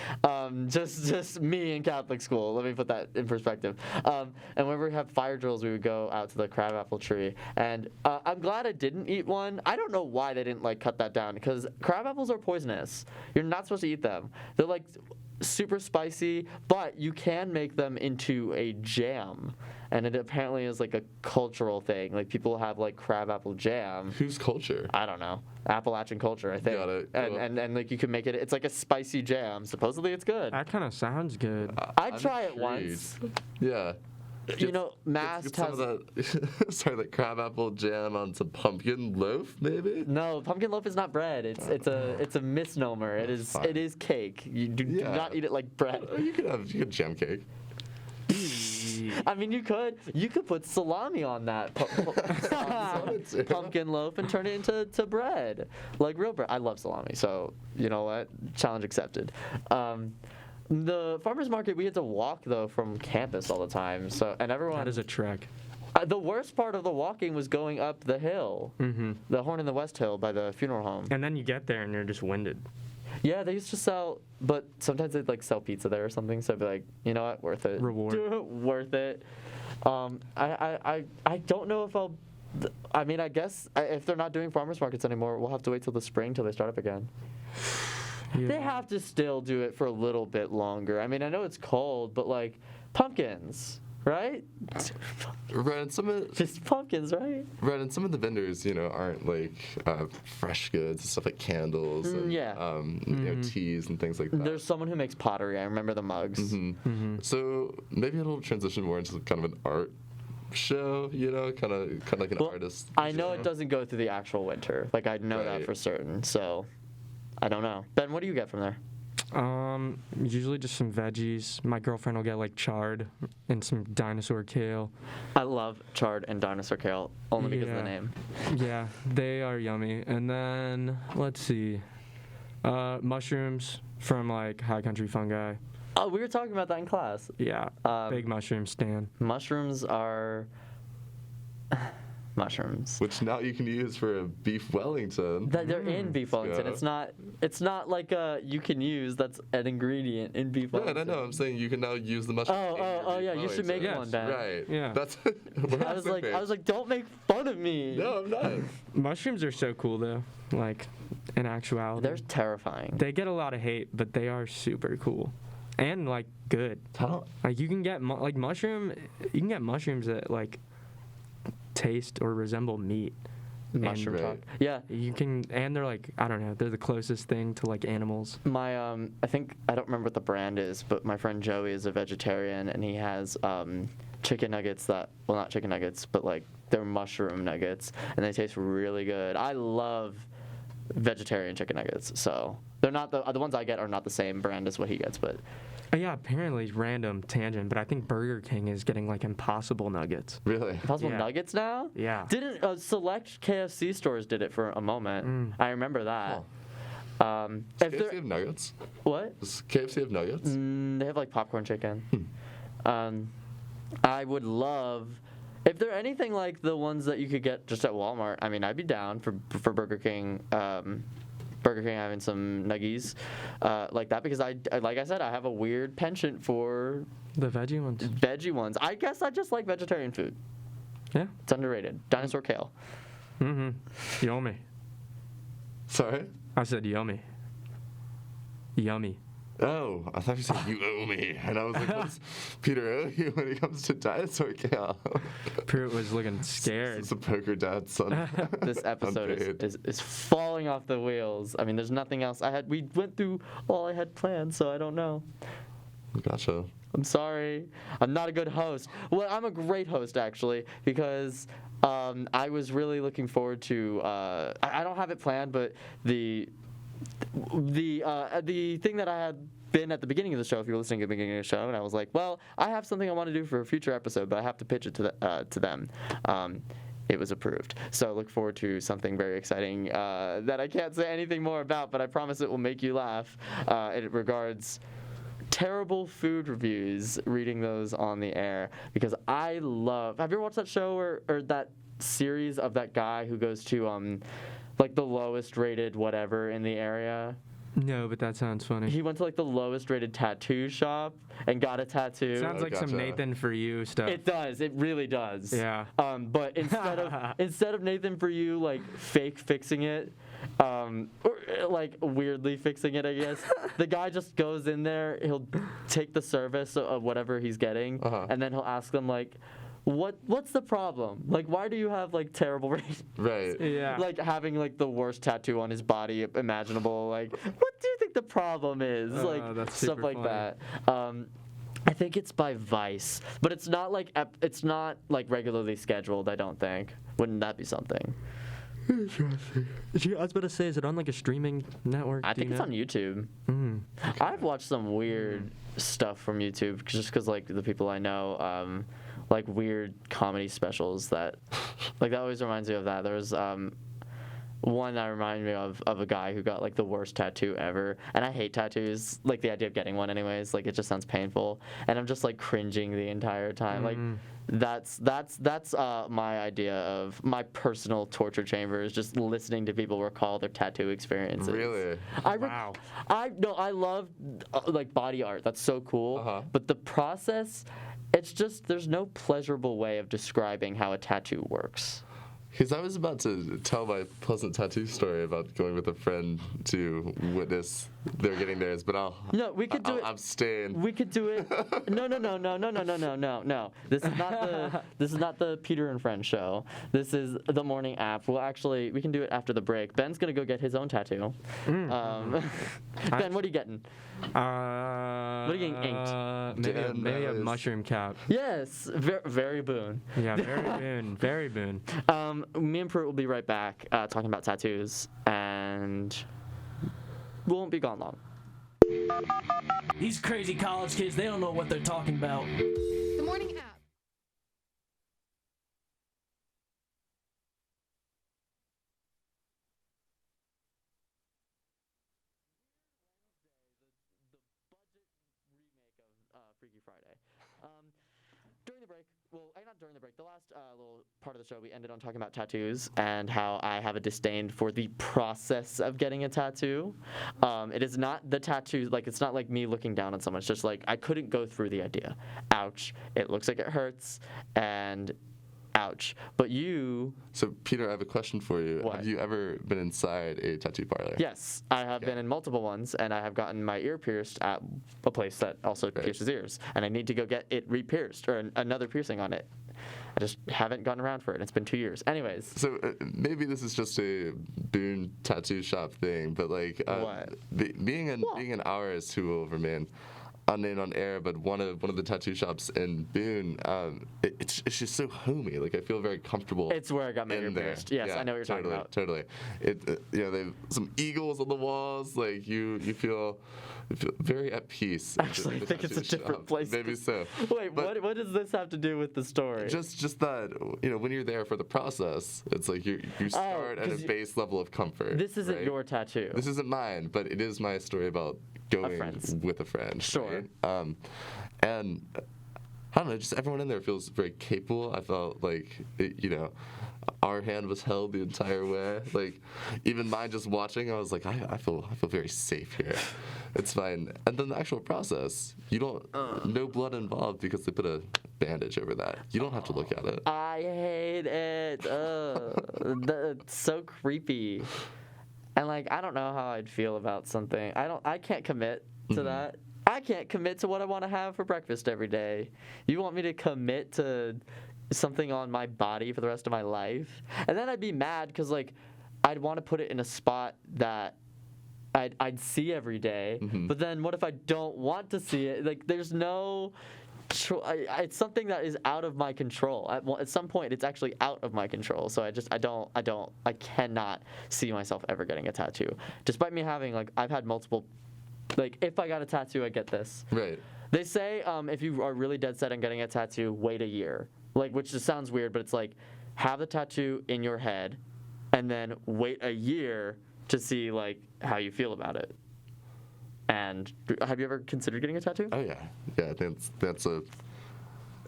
F: Just me in Catholic school. Let me put that in perspective. And whenever we have fire drills, we would go out to the crabapple tree, and I'm glad I didn't eat one. I don't know why they didn't like cut that down, because crabapples are poisonous. You're not supposed to eat them. They're like super spicy, but you can make them into a jam, and it apparently is like a cultural thing. Like people have like crabapple jam.
G: Whose culture?
F: I don't know. Appalachian culture, I think.
G: Got it.
F: And like you can make it. It's like a spicy jam. Supposedly it's good.
C: That kind of sounds good.
F: I'd
G: I'm
F: try it
G: intrigued.
F: once.
G: Yeah.
F: You know, Mast
G: Get some
F: has.
G: of that, sorry, that crabapple jam on some pumpkin loaf, maybe.
F: No, pumpkin loaf is not bread. It's a misnomer. It is cake. You do not eat it like bread.
G: You could jam cake.
F: I mean, you could put salami on that pumpkin loaf and turn it into bread, like real bread. I love salami, so you know what? Challenge accepted. The farmers market, we had to walk though from campus all the time. So and everyone.
C: That is a trek.
F: The worst part of the walking was going up the hill, the Horn in the West Hill by the funeral home.
C: And then you get there and you're just winded.
F: Yeah, they used to sell, but sometimes they'd like sell pizza there or something. So I'd be like, you know what, worth it.
C: Reward.
F: Worth it. I don't know if I'll. I mean, I guess if they're not doing farmers markets anymore, we'll have to wait till the spring till they start up again.
C: Yeah.
F: They have to still do it for a little bit longer. I mean, I know it's cold, but like pumpkins, right?
G: Right, and some of
F: Just pumpkins, right?
G: right, and some of the vendors, aren't like fresh goods, stuff like candles and teas and things like that.
F: There's someone who makes pottery. I remember the mugs.
G: So maybe it'll transition more into kind of an art show, kind of like an artist.
F: I know
G: show.
F: it doesn't go through the actual winter. Like I know that
G: Right.
F: for certain. So I don't know. Ben, what do you get from there?
C: Usually just some veggies. My girlfriend will get like chard and some dinosaur kale.
F: I love chard and dinosaur kale only because of the
C: Yeah.
F: name.
C: Yeah, they are yummy. And then let's see, mushrooms from like High Country Fungi.
F: Oh, we were talking about that in class.
C: Yeah, big mushroom stand.
F: Mushrooms are mushrooms.
G: Which now you can use for a beef Wellington.
F: That they're in beef Wellington.
G: Yeah.
F: It's not like you can use. That's an ingredient in beef
G: Right,
F: Wellington.
G: I know. I'm saying you can now use the mushroom.
F: Oh, yeah. You should make one, Ben.
G: Right.
C: Yeah.
G: That's.
F: I was like, don't make fun of me.
G: No, I'm not.
C: Mushrooms are so cool though. Like, in actuality,
F: They're terrifying.
C: they get a lot of hate, but they are super cool, and like good. Like you can get mushrooms that like taste or resemble meat.
F: Mushroom
G: Right.
F: talk. Yeah.
C: You can, and they're like, I don't know, they're the closest thing to like animals.
F: My I don't remember what the brand is, but my friend Joey is a vegetarian and he has chicken nuggets not chicken nuggets, but like they're mushroom nuggets and they taste really good. I love vegetarian chicken nuggets. So they're not the ones I get are not the same brand as what he gets, but.
C: Yeah, apparently it's random tangent, but I think Burger King is getting like Impossible Nuggets.
G: Really?
F: Impossible Nuggets now?
C: Yeah.
F: Didn't select KFC stores did it for a moment? I remember that.
G: Does KFC have nuggets?
F: What?
G: Does KFC have nuggets?
F: They have like popcorn chicken. I would love if they're anything like the ones that you could get just at Walmart. I mean, I'd be down for Burger King. Burger King having some nuggies like that because like I said, I have a weird penchant for
C: the veggie ones.
F: I guess I just like vegetarian food.
C: Yeah,
F: it's underrated. Dinosaur kale.
C: Yummy.
G: Sorry?
C: I said yummy. Yummy.
G: Oh, I thought you said you owe me, and I was like, "What does Peter owe you when it comes to dinosaur kale?"
C: Pruett was looking scared.
G: It's a poker dad's son.
F: This episode is falling off the wheels. I mean, there's nothing else. We went through all I had planned, so I don't know.
G: Gotcha.
F: I'm sorry. I'm not a good host. Well, I'm a great host actually because I was really looking forward to. I don't have it planned, but the thing that I had been at the beginning of the show, if you're listening at the beginning of the show, and I was like, well, I have something I want to do for a future episode, but I have to pitch it to them. It was approved. So I look forward to something very exciting that I can't say anything more about, but I promise it will make you laugh. It regards terrible food reviews, reading those on the air, because I love. Have you ever watched that show or that series of that guy who goes to like the lowest rated whatever in the area?
C: No, but that sounds funny.
F: He went to like the lowest rated tattoo shop and got a tattoo.
C: Sounds like some Nathan For You stuff.
F: It does. It really does.
C: Yeah.
F: But instead of Nathan For You like fake fixing it, or like weirdly fixing it, I guess, the guy just goes in there. He'll take the service of whatever he's getting, and then he'll ask them like, what's the problem? Like, why do you have like terrible ratings?
G: Right.
C: Yeah.
F: Like having like the worst tattoo on his body imaginable. Like, what do you think the problem is? Like
C: that's
F: stuff
C: super
F: like
C: funny.
F: that. I think it's by Vice, but it's not like regularly scheduled. I don't think. Wouldn't that be something?
C: Interesting. I was about to say, is it on like a streaming network?
F: I think it's on YouTube. I've watched some weird stuff from YouTube just because like the people I know. Like weird comedy specials that always reminds me of that. There was one that reminded me of a guy who got like the worst tattoo ever, and I hate tattoos. Like the idea of getting one, anyways. Like it just sounds painful, and I'm just like cringing the entire time. Like that's my idea of my personal torture chamber is just listening to people recall their tattoo experiences.
G: Really?
C: Wow.
F: I love like body art. That's so cool. But the process. It's just there's no pleasurable way of describing how a tattoo works.
G: Because I was about to tell my pleasant tattoo story about going with a friend to witness their getting theirs, but I'll abstain.
F: We could do it. No. This is not the Peter and Friends show. This is the morning app. We can do it after the break. Ben's gonna go get his own tattoo. Ben, what are you getting? What are you getting inked?
C: Maybe a mushroom cap.
F: Yes, very boon.
C: Yeah, very boon.
F: Me and Pruett will be right back talking about tattoos, and we won't be gone long.
J: These crazy college kids, they don't know what they're talking about.
I: The morning app.
F: Freaky Friday. During the break, not during the break, the last little part of the show, we ended on talking about tattoos and how I have a disdain for the process of getting a tattoo. It is not the tattoo, like, it's not like me looking down on someone. It's just like, I couldn't go through the idea. Ouch. It looks like it hurts, and ouch. But you...
G: So, Peter, I have a question for you.
F: What?
G: Have you ever been inside a tattoo parlor?
F: Yes, I have been in multiple ones, and I have gotten my ear pierced at a place that also pierces ears. And I need to go get it re-pierced, or another piercing on it. I just haven't gotten around for it. It's been 2 years. Anyways.
G: So maybe this is just a Boone tattoo shop thing, but like
F: what?
G: being an hour is too over, man. unnamed on air, but one of the tattoo shops in Boone, it's just so homey. Like I feel very comfortable.
F: It's where I got my ear pierced. Yes, I know what you're talking about.
G: Totally. They have some eagles on the walls. Like you feel very at peace.
F: Actually, I think it's a different place.
G: Maybe so.
F: Wait, what does this have to do with the story?
G: Just that when you're there for the process, it's like you start at a base level of comfort.
F: This isn't your tattoo.
G: This isn't mine, but it is my story about going with a friend.
F: Sure.
G: Right? And I don't know, just everyone in there feels very capable. I felt like our hand was held the entire way. Like even mine just watching, I was like, I feel very safe here. It's fine. And then the actual process, no blood involved because they put a bandage over that. You don't have to look at it.
F: I hate it. It's so creepy. And like I don't know how I'd feel about something. I can't commit to that. I can't commit to what I want to have for breakfast every day. You want me to commit to something on my body for the rest of my life? And then I'd be mad because like I'd want to put it in a spot that I'd see every day. But then what if I don't want to see it? Like there's no it's something that is out of my control. At some point it's actually out of my control. So I cannot see myself ever getting a tattoo. Despite me having I've had multiple, if I got a tattoo, I'd get this.
G: Right.
F: They say if you are really dead set on getting a tattoo, wait a year. Which just sounds weird, but it's have the tattoo in your head and then wait a year to see how you feel about it. And have you ever considered getting a tattoo?
G: Oh yeah. I think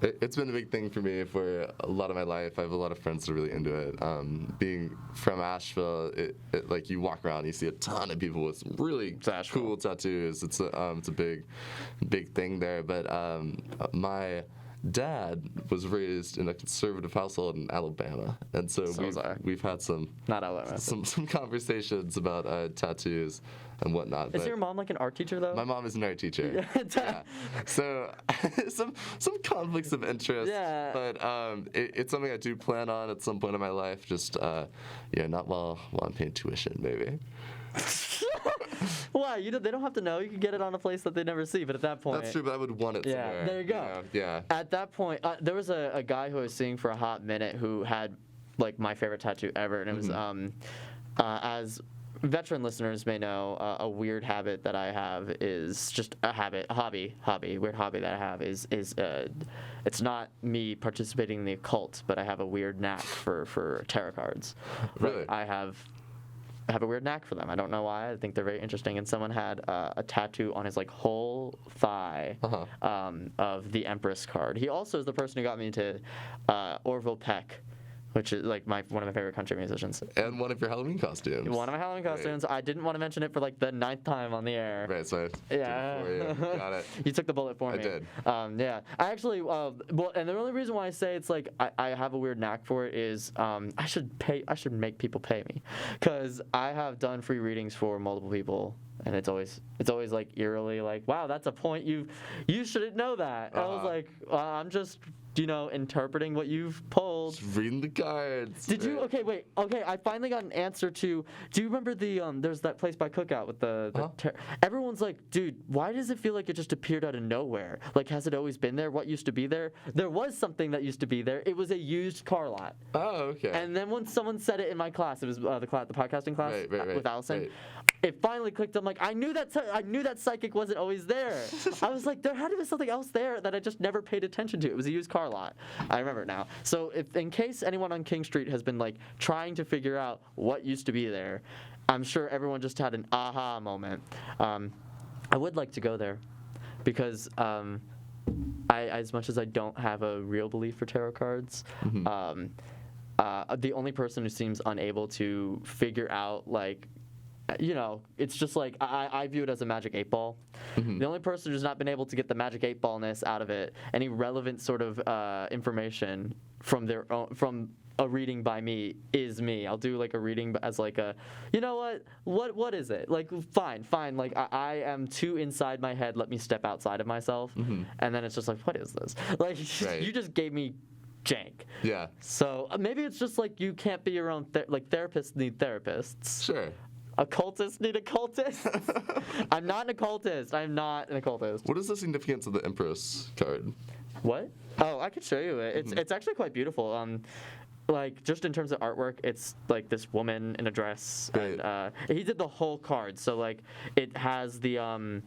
G: it's been a big thing for me for a lot of my life. I have a lot of friends that are really into it. Being from Asheville, it you walk around, you see a ton of people with some really cool tattoos. It's a big thing there. But my dad was raised in a conservative household in Alabama, and so we've had some conversations about tattoos and whatnot.
F: Is your mom an art teacher though?
G: My mom is an art teacher. Yeah. So some conflicts of interest. Yeah. But it's something I do plan on at some point in my life. Just not while I'm paying tuition, maybe.
F: Why? They don't have to know. You can get it on a place that they never see. But at that point,
G: that's true. But I would want it somewhere.
F: There you go.
G: Yeah.
F: At that point, there was a guy who I was seeing for a hot minute who had my favorite tattoo ever, and it was as veteran listeners may know, a weird habit that I have is just a hobby, weird hobby that I have is it's not me participating in the occult, but I have a weird knack for tarot cards.
G: Really?
F: I have a weird knack for them. I don't know why. I think they're very interesting. And someone had a tattoo on his whole thigh of the Empress card. He also is the person who got me into Orville Peck, which is one of my favorite country musicians.
G: And one of your Halloween costumes.
F: One of my Halloween costumes. Right. I didn't want to mention it for the 9th time on the air.
G: Right, so I did it for you. Got it.
F: You took the bullet for me.
G: I did.
F: Yeah. I actually, and the only reason why I say it's I have a weird knack for it is I should make people pay me. Because I have done free readings for multiple people. And it's always eerily wow, that's a point you shouldn't know that. I was like, I'm just interpreting what you've pulled.
G: Just reading the cards.
F: Did you? Okay, wait. Okay, I finally got an answer to. Do you remember there's that place by Cookout with everyone's like, dude, why does it feel like it just appeared out of nowhere? Has it always been there? What used to be there? There was something that used to be there. It was a used car lot.
G: Oh, okay.
F: And then when someone said it in my class, it was the podcasting class with Allison.
G: Right.
F: It finally clicked. I'm like, I knew that psychic wasn't always there. I was like, there had to be something else there that I just never paid attention to. It was a used car lot. I remember it now. So if in case anyone on King Street has been trying to figure out what used to be there, I'm sure everyone just had an aha moment. I would like to go there because I, as much as I don't have a real belief for tarot cards, the only person who seems unable to figure out it's just I view it as a magic 8-ball. The only person who's not been able to get the magic 8-ballness out of it, any relevant sort of information from a reading by me is me. I'll do a reading as what is it? Fine. I am too inside my head. Let me step outside of myself, and then it's just what is this?
G: Right.
F: You just gave me jank.
G: Yeah.
F: So maybe it's just you can't be your own therapists need therapists.
G: Sure.
F: Occultists need occultists. I'm not an occultist. I'm not an occultist.
G: What is the significance of the Empress card?
F: What? Oh, I could show you it. It's actually quite beautiful. Like just in terms of artwork, it's like this woman in a dress,
G: Right.
F: and he did the whole card. So like it has the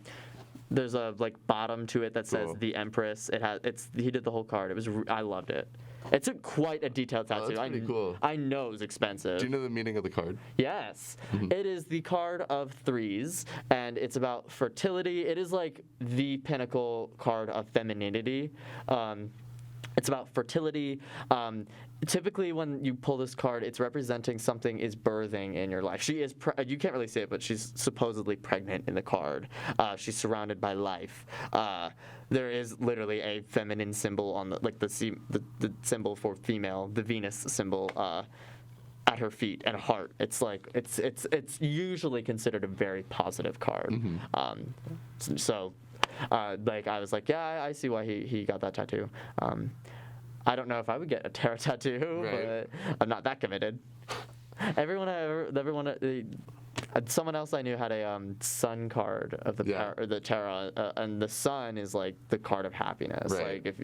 F: there's a like bottom to it that says
G: Cool.
F: the Empress. He did the whole card. I loved it. It's quite a detailed tattoo.
G: that's pretty cool.
F: I know it's expensive.
G: Do you know the meaning of the card?
F: Yes. It is the card of threes, and it's about fertility. It is like the pinnacle card of femininity. It's about fertility. Typically, when you pull this card, it's representing something is birthing in your life. She is, you can't really see it, but she's supposedly pregnant in the card. She's surrounded by life. There is literally a feminine symbol on the symbol for female, the Venus symbol, at her feet and a heart. It's like it's usually considered a very positive card. So like I was like, yeah, I see why he got that tattoo. I don't know if I would get a tarot tattoo,
G: Right.
F: but I'm not that committed. Someone else I knew had a sun card of the tarot, and the sun is like the card of happiness.
G: Right.
F: Like if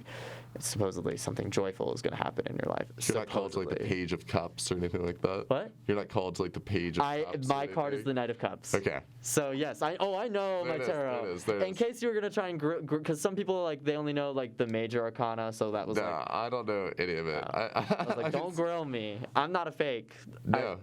F: supposedly something joyful is going to happen in your life.
G: You're not called to like the Page of Cups or anything like that.
F: What?
G: You're not called to like the Page of Cups.
F: My card is the Knight of Cups.
G: Okay.
F: So yes, I know
G: There
F: my
G: it is,
F: tarot.
G: there it is, there it
F: In
G: is.
F: case you were gonna try and because some people like they only know like the major arcana, so that was
G: No,
F: like.
G: I don't know any of it.
F: I was like, don't grill me. I'm not a fake.
G: No.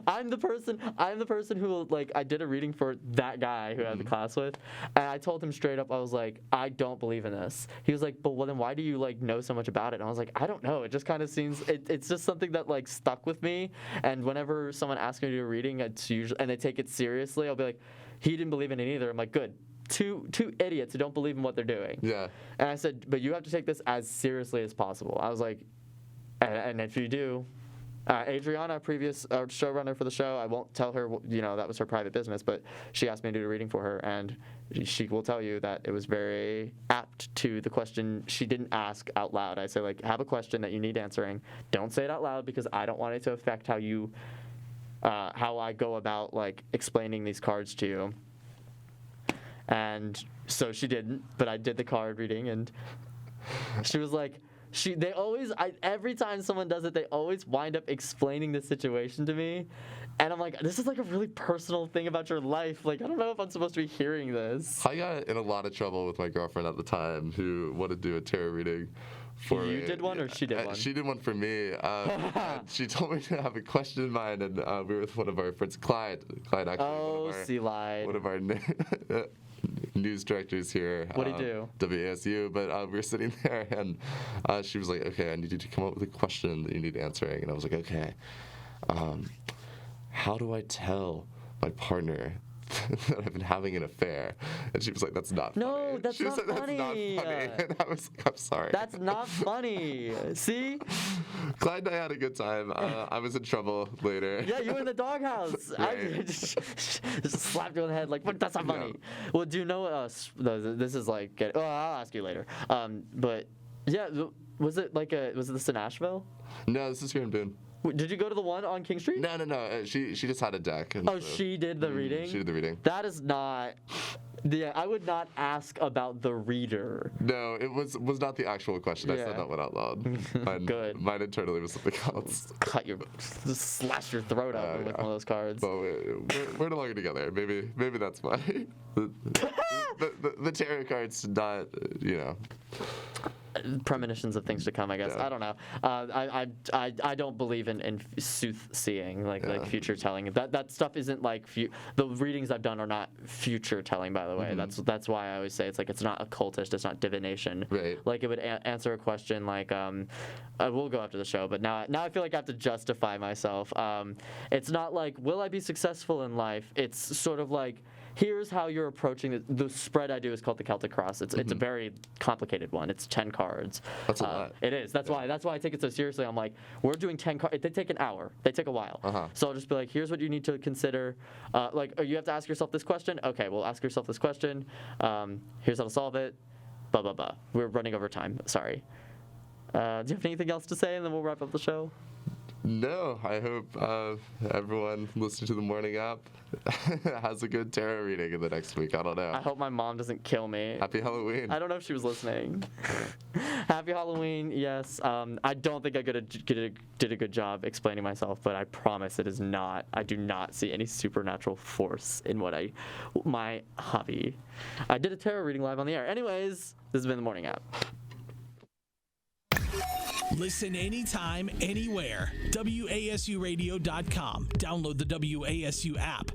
F: I'm the person who like I did a reading for that guy who I had the class with, and I told him straight up, I was like, I don't believe in this. He was like, but well then why do you like know so much about it? And I was like, I don't know. It just kind of seems it's just something that like stuck with me. And whenever someone asks me to do a reading, it's usually and they take it seriously, I'll be like, he didn't believe in it either. I'm like, good. Two idiots who don't believe in what they're doing.
G: Yeah.
F: And I said, but you have to take this as seriously as possible. I was like, and if you do, Adriana, previous showrunner for the show, I won't tell her, that was her private business, but she asked me to do a reading for her, and she will tell you that it was very apt to the question she didn't ask out loud. I say, like, have a question that you need answering. Don't say it out loud because I don't want it to affect how I go about, like, explaining these cards to you. And so she didn't, but I did the card reading, and she was like, every time someone does it, they always wind up explaining the situation to me. And I'm like, this is like a really personal thing about your life. Like, I don't know if I'm supposed to be hearing this.
G: I got in a lot of trouble with my girlfriend at the time who wanted to do a tarot reading for me.
F: You did one or she did one?
G: She did one for me. And she told me to have a question in mind, and we were with one of our friends, Clyde. Clyde, actually. One of our news directors here.
F: What do you do?
G: WASU. But we were sitting there, and she was like, okay, I need you to come up with a question that you need answering. And I was like, okay. How do I tell my partner that I've been having an affair? And she was like, that's not funny.
F: No, that's
G: she
F: not
G: said,
F: funny.
G: That's not funny. And I was like, I'm sorry.
F: That's not funny. See?
G: Clyde and I had a good time. I was in trouble later.
F: Yeah, you were in the doghouse.
G: Right.
F: I just slapped you on the head like, that's not funny.
G: Yeah.
F: Well, do you know, this is like, I'll ask you later. But yeah, was it this in Nashville?
G: No, this is here in Boone.
F: Did you go to the one on King Street?
G: No. She just had a deck.
F: Oh, she did the reading?
G: She did the reading.
F: That is not... Yeah, I would not ask about the reader.
G: No, it was not the actual question. I said that one out loud.
F: Good.
G: Mine internally was something else.
F: Just slash your throat out with one of those cards.
G: Well, we're no longer together. Maybe that's why. The tarot cards not,
F: premonitions of things to come, I guess.
G: Yeah.
F: I don't know. I don't believe in soothsaying, like future telling. That stuff isn't like the readings I've done are not future telling, by the way.
G: Mm-hmm.
F: That's why I always say it's like it's not occultist, it's not divination.
G: Right.
F: Like it would answer a question like we'll go after the show, but now I feel like I have to justify myself. It's not like will I be successful in life? It's sort of like here's how you're approaching it. The spread I do is called the Celtic Cross. It's a very complicated one. It's 10 cards.
G: That's a lot.
F: It is. That's why I take it so seriously. I'm like, we're doing 10 cards. They take an hour. They take a while. So I'll just be like, here's what you need to consider. You have to ask yourself this question. Okay, well, ask yourself this question. Here's how to solve it. Blah, blah, blah. We're running over time. Sorry. Do you have anything else to say, and then we'll wrap up the show?
G: No, I hope everyone listening to the morning app has a good tarot reading in the next week. I don't know.
F: I hope my mom doesn't kill me.
G: Happy Halloween.
F: I don't know if she was listening. Happy Halloween, yes. I don't think I did a good job explaining myself, but I promise it is not. I do not see any supernatural force in my hobby. I did a tarot reading live on the air. Anyways, this has been the morning app.
K: Listen anytime, anywhere. WASUradio.com. Download the WASU app.